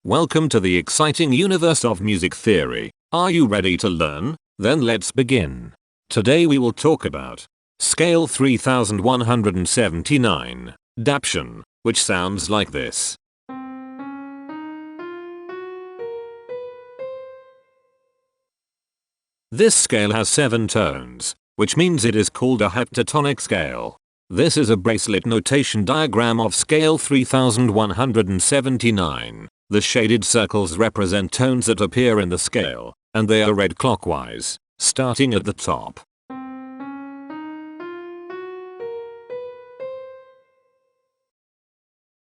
Welcome to the exciting universe of music theory. Are you ready to learn? Then let's begin. Today we will talk about scale 3179, Daptian, which sounds like this. This scale has 7 tones, which means it is called a heptatonic scale. This is a bracelet notation diagram of scale 3179. The shaded circles represent tones that appear in the scale, and they are read clockwise, starting at the top.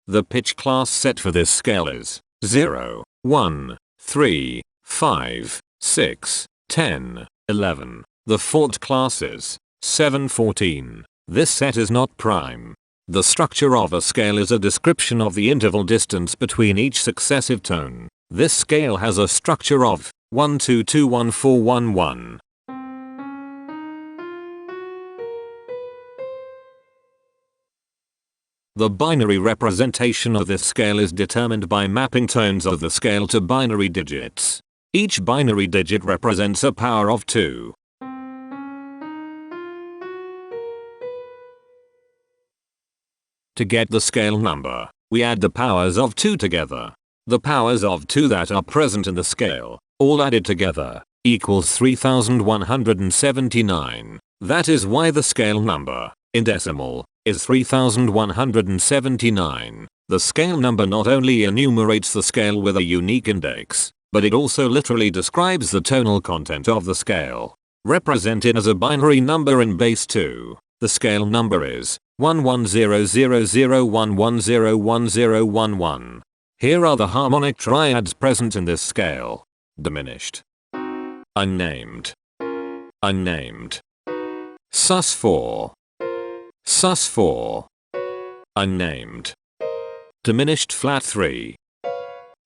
The pitch class set for this scale is 0, 1, 3, 5, 6, 10, 11. The fault class is 7, 14. This set is not prime. The structure of a scale is a description of the interval distance between each successive tone. This scale has a structure of 1 2 2 1 4 1 1. The binary representation of this scale is determined by mapping tones of the scale to binary digits. Each binary digit represents a power of 2. To get the scale number, we add the powers of 2 together. The powers of 2 that are present in the scale, all added together, equals 3179. That is why the scale number, in decimal, is 3179. The scale number not only enumerates the scale with a unique index, but it also literally describes the tonal content of the scale. Represented as a binary number in base 2, the scale number is 110011011011. Here are the harmonic triads present in this scale. Diminished, unnamed, unnamed, sus4, sus4, unnamed, diminished flat 3.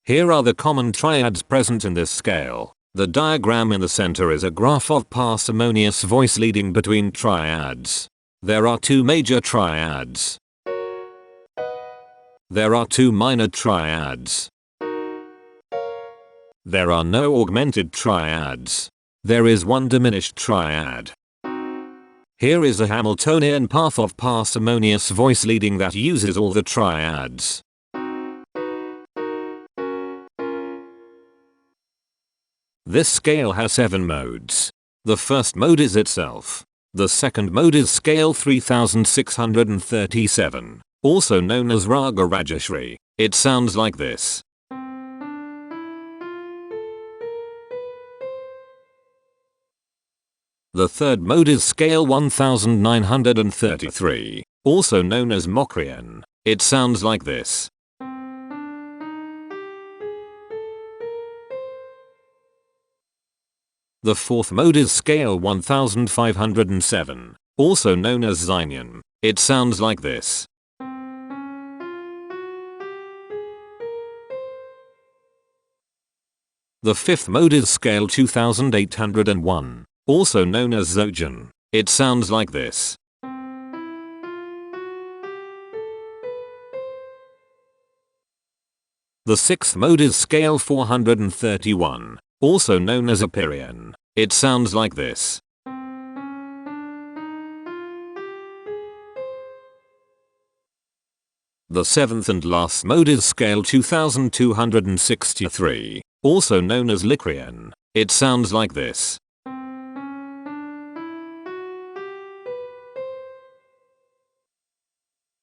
Here are the common triads present in this scale. The diagram in the center is a graph of parsimonious voice leading between triads. There are 2 major triads. There are 2 minor triads. There are no augmented triads. There is 1 diminished triad. Here is a Hamiltonian path of parsimonious voice leading that uses all the triads. This scale has 7 modes. The first mode is itself. The second mode is scale 3637, also known as Raga Rajashri. It sounds like this. The third mode is scale 1933, also known as Mokrian. It sounds like this. The fourth mode is scale 1507, also known as Zynian. It sounds like this. The fifth mode is scale 2801, also known as Zojan. It sounds like this. The sixth mode is scale 431. Also known as Aperian. It sounds like this. The seventh and last mode is scale 2263, also known as Licrian. It sounds like this.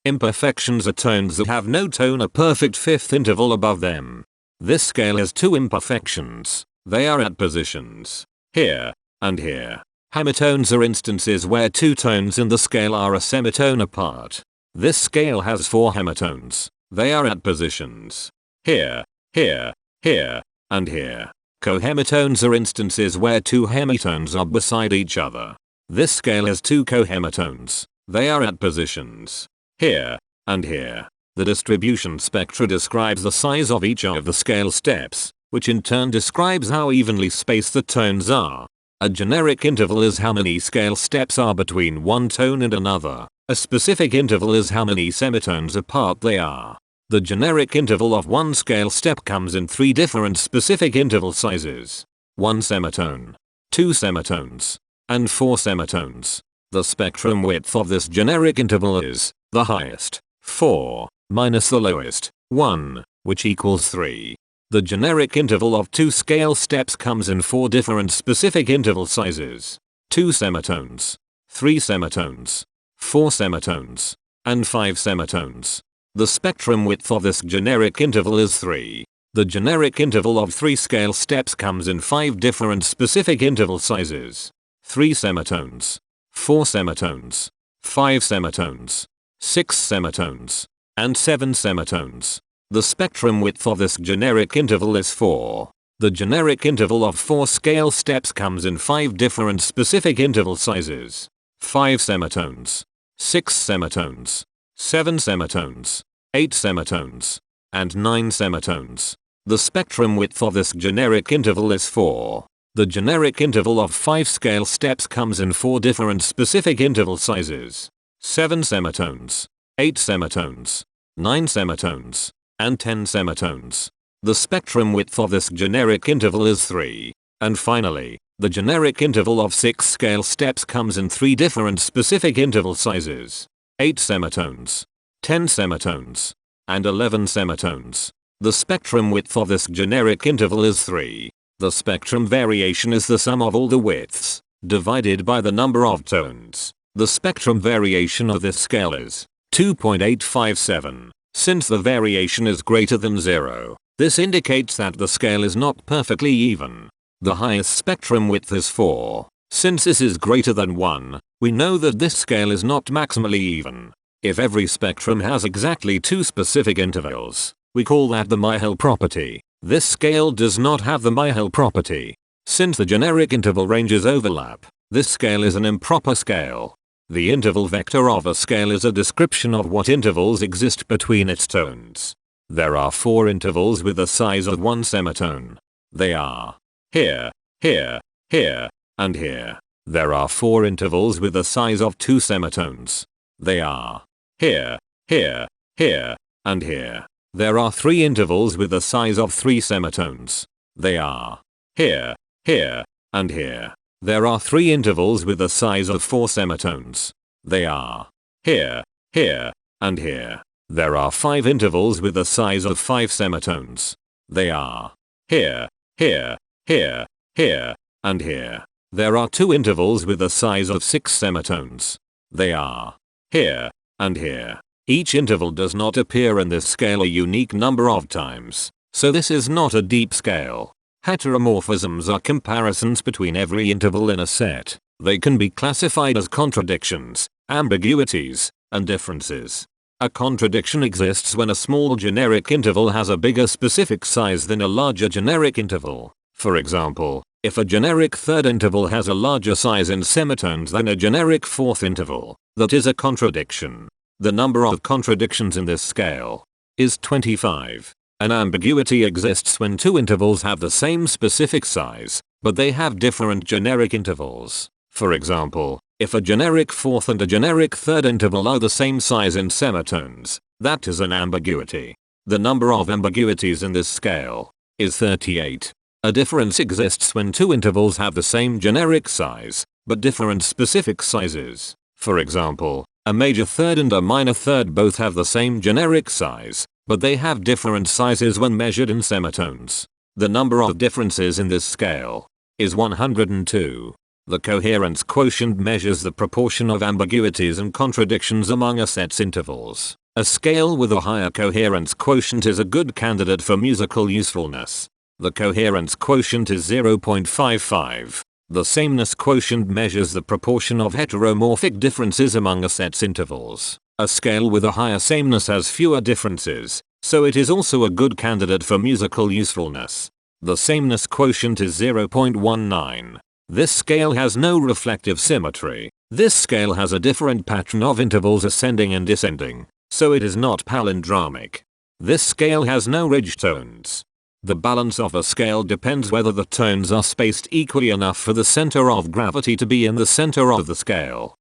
Imperfections are tones that have no tone, a perfect fifth interval above them. This scale has 2 imperfections. They are at positions here and here. Hemitones are instances where 2 tones in the scale are a semitone apart. This scale has 4 hemitones. They are at positions here, here, here, and here. Cohemitones are instances where 2 hemitones are beside each other. This scale has 2 cohemitones. They are at positions here and here. The distribution spectra describes the size of each of the scale steps, which in turn describes how evenly spaced the tones are. A generic interval is how many scale steps are between one tone and another. A specific interval is how many semitones apart they are. The generic interval of one scale step comes in 3 different specific interval sizes. 1 semitone, 2 semitones, and 4 semitones. The spectrum width of this generic interval is the highest, 4, minus the lowest, 1, which equals 3. The generic interval of 2 scale steps comes in 4 different specific interval sizes. 2 semitones, 3 semitones, 4 semitones, and 5 semitones. The spectrum width of this generic interval is 3. The generic interval of 3 scale steps comes in 5 different specific interval sizes. 3 semitones, 4 semitones, 5 semitones, 6 semitones, and 7 semitones. The spectrum width of this generic interval is 4. The generic interval of 4 scale steps comes in 5 different specific interval sizes. 5 semitones, 6 semitones, 7 semitones, 8 semitones, and 9 semitones. The spectrum width of this generic interval is 4. The generic interval of 5 scale steps comes in 4 different specific interval sizes. 7 semitones, 8 semitones, 9 semitones, and 10 semitones. The spectrum width of this generic interval is 3. And finally, the generic interval of 6 scale steps comes in 3 different specific interval sizes. 8 semitones, 10 semitones, and 11 semitones. The spectrum width of this generic interval is 3. The spectrum variation is the sum of all the widths, divided by the number of tones. The spectrum variation of this scale is 2.857. Since the variation is greater than 0, this indicates that the scale is not perfectly even. The highest spectrum width is 4. Since this is greater than 1, we know that this scale is not maximally even. If every spectrum has exactly 2 specific intervals, we call that the Myhill property. This scale does not have the Myhill property. Since the generic interval ranges overlap, this scale is an improper scale. The interval vector of a scale is a description of what intervals exist between its tones. There are 4 intervals with the size of 1 semitone. They are here, here, here, and here. There are 4 intervals with the size of 2 semitones. They are here, here, here, and here. There are 3 intervals with the size of 3 semitones. They are here, here, and here. There are 3 intervals with the size of 4 semitones. They are here, here, and here. There are 5 intervals with the size of 5 semitones. They are here, here, here, here, and here. There are 2 intervals with the size of 6 semitones. They are here, and here. Each interval does not appear in this scale a unique number of times, so this is not a deep scale. Heteromorphisms are comparisons between every interval in a set. They can be classified as contradictions, ambiguities, and differences. A contradiction exists when a small generic interval has a bigger specific size than a larger generic interval. For example, if a generic third interval has a larger size in semitones than a generic fourth interval, that is a contradiction. The number of contradictions in this scale is 25. An ambiguity exists when 2 intervals have the same specific size, but they have different generic intervals. For example, if a generic fourth and a generic third interval are the same size in semitones, that is an ambiguity. The number of ambiguities in this scale is 38. A difference exists when 2 intervals have the same generic size, but different specific sizes. For example, a major third and a minor third both have the same generic size, but they have different sizes when measured in semitones. The number of differences in this scale is 102. The coherence quotient measures the proportion of ambiguities and contradictions among a set's intervals. A scale with a higher coherence quotient is a good candidate for musical usefulness. The coherence quotient is 0.55. The sameness quotient measures the proportion of heteromorphic differences among a set's intervals. A scale with a higher sameness has fewer differences, so it is also a good candidate for musical usefulness. The sameness quotient is 0.19. This scale has no reflective symmetry. This scale has a different pattern of intervals ascending and descending, so it is not palindromic. This scale has no ridge tones. The balance of a scale depends whether the tones are spaced equally enough for the center of gravity to be in the center of the scale.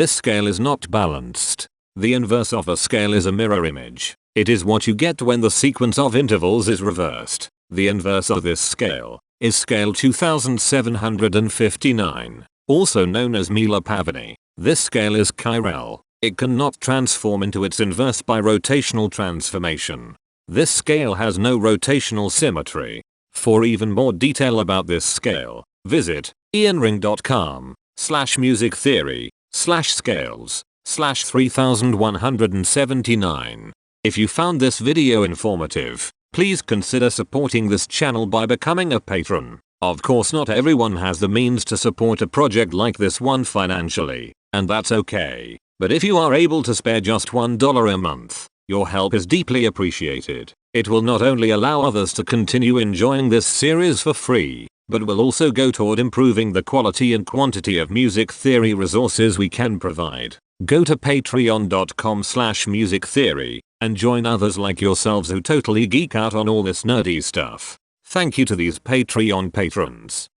This scale is not balanced. The inverse of a scale is a mirror image. It is what you get when the sequence of intervals is reversed. The inverse of this scale is scale 2759, also known as Miller-Pavini. This scale is chiral. It cannot transform into its inverse by rotational transformation. This scale has no rotational symmetry. For even more detail about this scale, visit ianring.com/musictheory/scales/3179. If you found this video informative, please consider supporting this channel by becoming a patron. Of course, not everyone has the means to support a project like this one financially, and that's okay. But if you are able to spare just $1 a month, your help is deeply appreciated. It will not only allow others to continue enjoying this series for free, but will also go toward improving the quality and quantity of music theory resources we can provide. Go to patreon.com/musictheory and join others like yourselves who totally geek out on all this nerdy stuff. Thank you to these Patreon patrons.